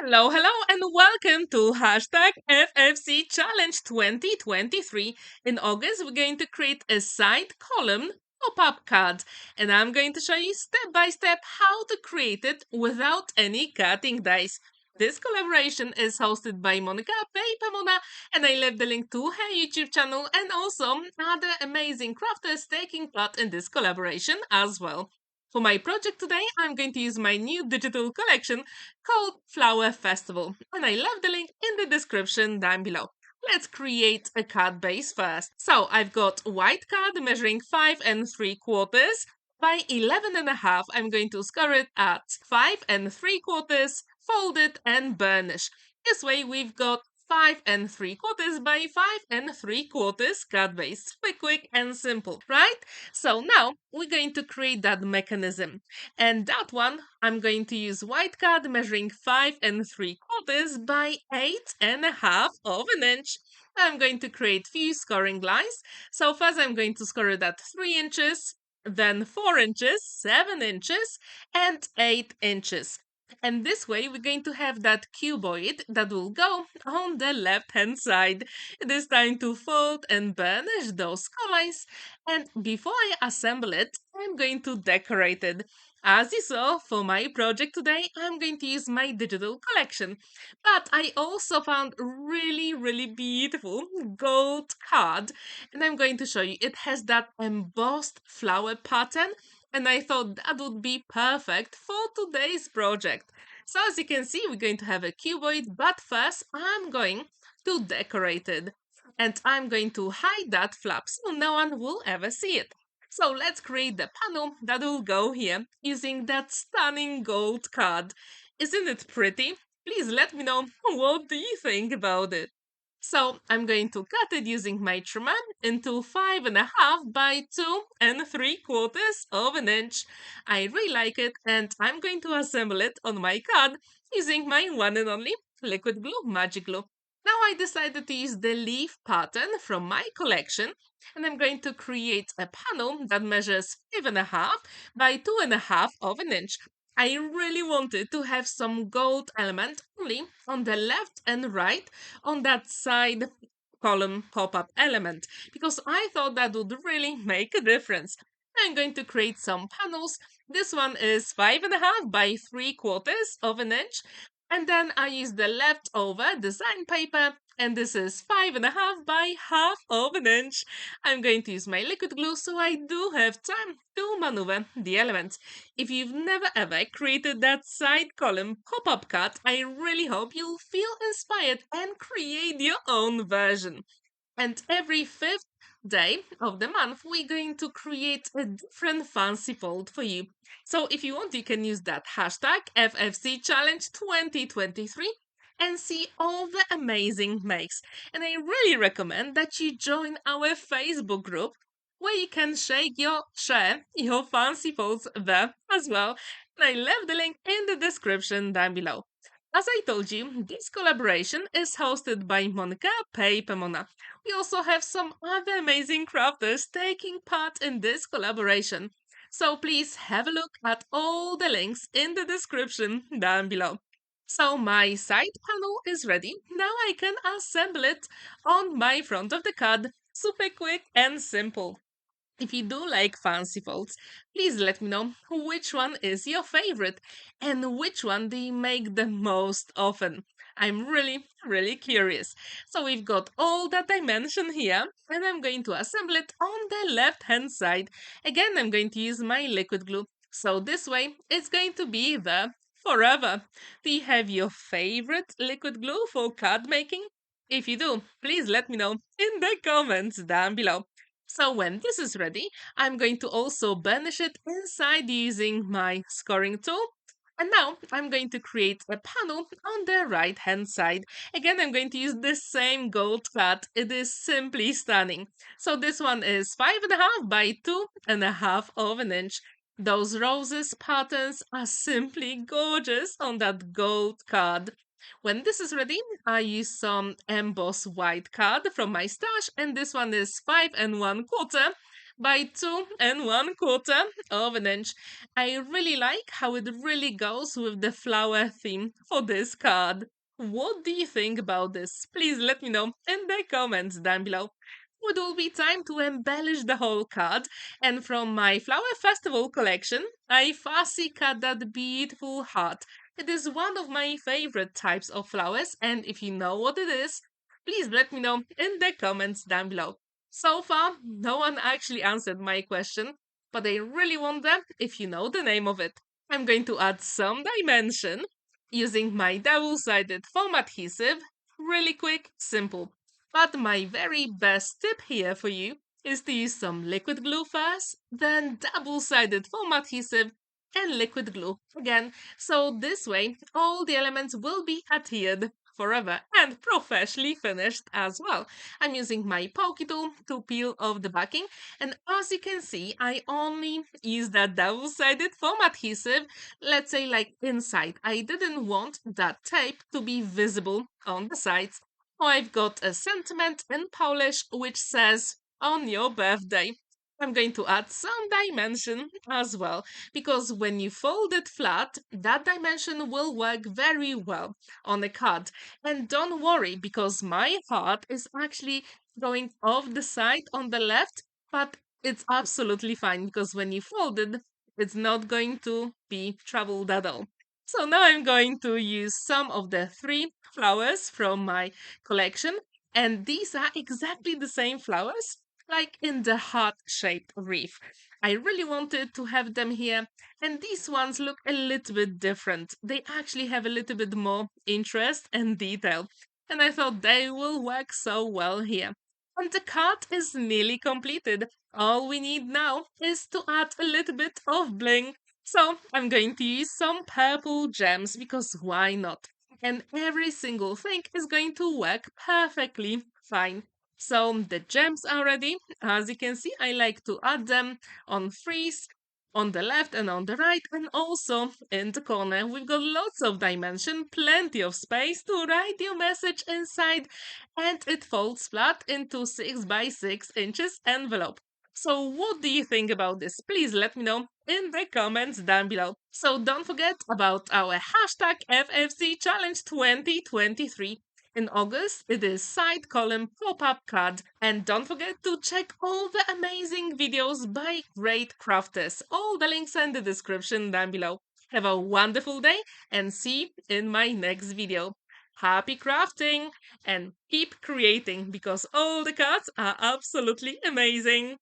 Hello, hello, and welcome to hashtag FFC Challenge 2023. In August, we're going to create a side column pop-up card, and I'm going to show you step by step how to create it without any cutting dice. This collaboration is hosted by Monika PaperMona, and I left the link to her YouTube channel and also other amazing crafters taking part in this collaboration as well. For my project today, I'm going to use my new digital collection called Flower Festival, and I left the link in the description down below. Let's create a card base first. So I've got white card measuring 5 3/4 by 11 1/2. I'm going to score it at 5 3/4, fold it and burnish. This way we've got 5 3/4 by 5 3/4 card base. Quick and simple, right? So now we're going to create that mechanism. And that one, I'm going to use white card measuring 5 3/4 by 8 1/2 inches. I'm going to create few scoring lines. So first I'm going to score it at 3 inches, then 4 inches, 7 inches, and 8 inches. And this way we're going to have that cuboid that will go on the left hand side. It is time to fold and burnish those colors. And before I assemble it, I'm going to decorate it. As you saw, for my project today, I'm going to use my digital collection. But I also found really beautiful gold card. And I'm going to show you. It has that embossed flower pattern. And I thought that would be perfect for today's project. So as you can see, we're going to have a cuboid, but first I'm going to decorate it. And I'm going to hide that flap so no one will ever see it. So let's create the panel that will go here using that stunning gold card. Isn't it pretty? Please let me know what do you think about it. So I'm going to cut it using my trimmer into 5 1/2 by 2 3/4 inches. I really like it and I'm going to assemble it on my card using my one and only liquid glue, magic glue. Now I decided to use the leaf pattern from my collection and I'm going to create a panel that measures 5 1/2 by 2 1/2 inches. I really wanted to have some gold element only on the left and right on that side column pop-up element because I thought that would really make a difference. I'm going to create some panels. This one is 5 1/2 by 3/4 inches. And then I use the leftover design paper, and this is 5 1/2 by 1/2 inch. I'm going to use my liquid glue so I do have time to maneuver the elements. If you've never ever created that side column pop-up card, I really hope you'll feel inspired and create your own version. And every fifth day of the month, we're going to create a different fancy fold for you. So if you want, you can use that hashtag FFC Challenge 2023 and see all the amazing makes. And I really recommend that you join our Facebook group where you can share your fancy folds there as well. And I left the link in the description down below. As I told you, this collaboration is hosted by Monika PaperMona. We also have some other amazing crafters taking part in this collaboration. So please have a look at all the links in the description down below. So my side panel is ready. Now I can assemble it on my front of the card. Super quick and simple. If you do like fancy folds, please let me know which one is your favorite and which one do you make the most often. I'm really curious. So we've got all that I mentioned here and I'm going to assemble it on the left hand side. Again, I'm going to use my liquid glue. So this way, it's going to be there forever. Do you have your favorite liquid glue for card making? If you do, please let me know in the comments down below. So when this is ready, I'm going to also burnish it inside using my scoring tool. And now I'm going to create a panel on the right hand side. Again, I'm going to use the same gold cut. It is simply stunning. So this one is 5 1/2 by 2 1/2 inches. Those roses patterns are simply gorgeous on that gold card. When this is ready, I use some embossed white card from my stash, and this one is 5 1/4 by 2 1/4 of an inch. I really like how it really goes with the flower theme for this card. What do you think about this? Please let me know in the comments down below. It will be time to embellish the whole card, and from my Flower Festival collection, I fussy cut that beautiful heart. It is one of my favorite types of flowers, and if you know what it is, please let me know in the comments down below. So far, no one actually answered my question, but I really wonder if you know the name of it. I'm going to add some dimension using my double-sided foam adhesive. Really quick, simple. But my very best tip here for you is to use some liquid glue first, then double-sided foam adhesive and liquid glue again. So this way, all the elements will be adhered forever and professionally finished as well. I'm using my pokey tool to peel off the backing, and as you can see, I only use that double-sided foam adhesive, let's say like inside. I didn't want that tape to be visible on the sides. I've got a sentiment in Polish which says on your birthday. I'm going to add some dimension as well, because when you fold it flat, that dimension will work very well on a card. And don't worry, because my heart is actually going off the side on the left, but it's absolutely fine because when you fold it, it's not going to be troubled at all. So now I'm going to use some of the 3 flowers from my collection, and these are exactly the same flowers like in the heart-shaped wreath. I really wanted to have them here, and these ones look a little bit different. They actually have a little bit more interest and detail, and I thought they will work so well here. And the card is nearly completed. All we need now is to add a little bit of bling. So I'm going to use some purple gems because why not? And every single thing is going to work perfectly fine. So the gems are ready. As you can see, I like to add them on frieze, on the left and on the right, and also in the corner. We've got lots of dimension, plenty of space to write your message inside, and it folds flat into 6 by 6 inches envelope. So what do you think about this? Please let me know in the comments down below. So don't forget about our hashtag FFC Challenge 2023. In August, it is side column pop-up card. And don't forget to check all the amazing videos by great crafters. All the links are in the description down below. Have a wonderful day and see you in my next video. Happy crafting and keep creating because all the cards are absolutely amazing.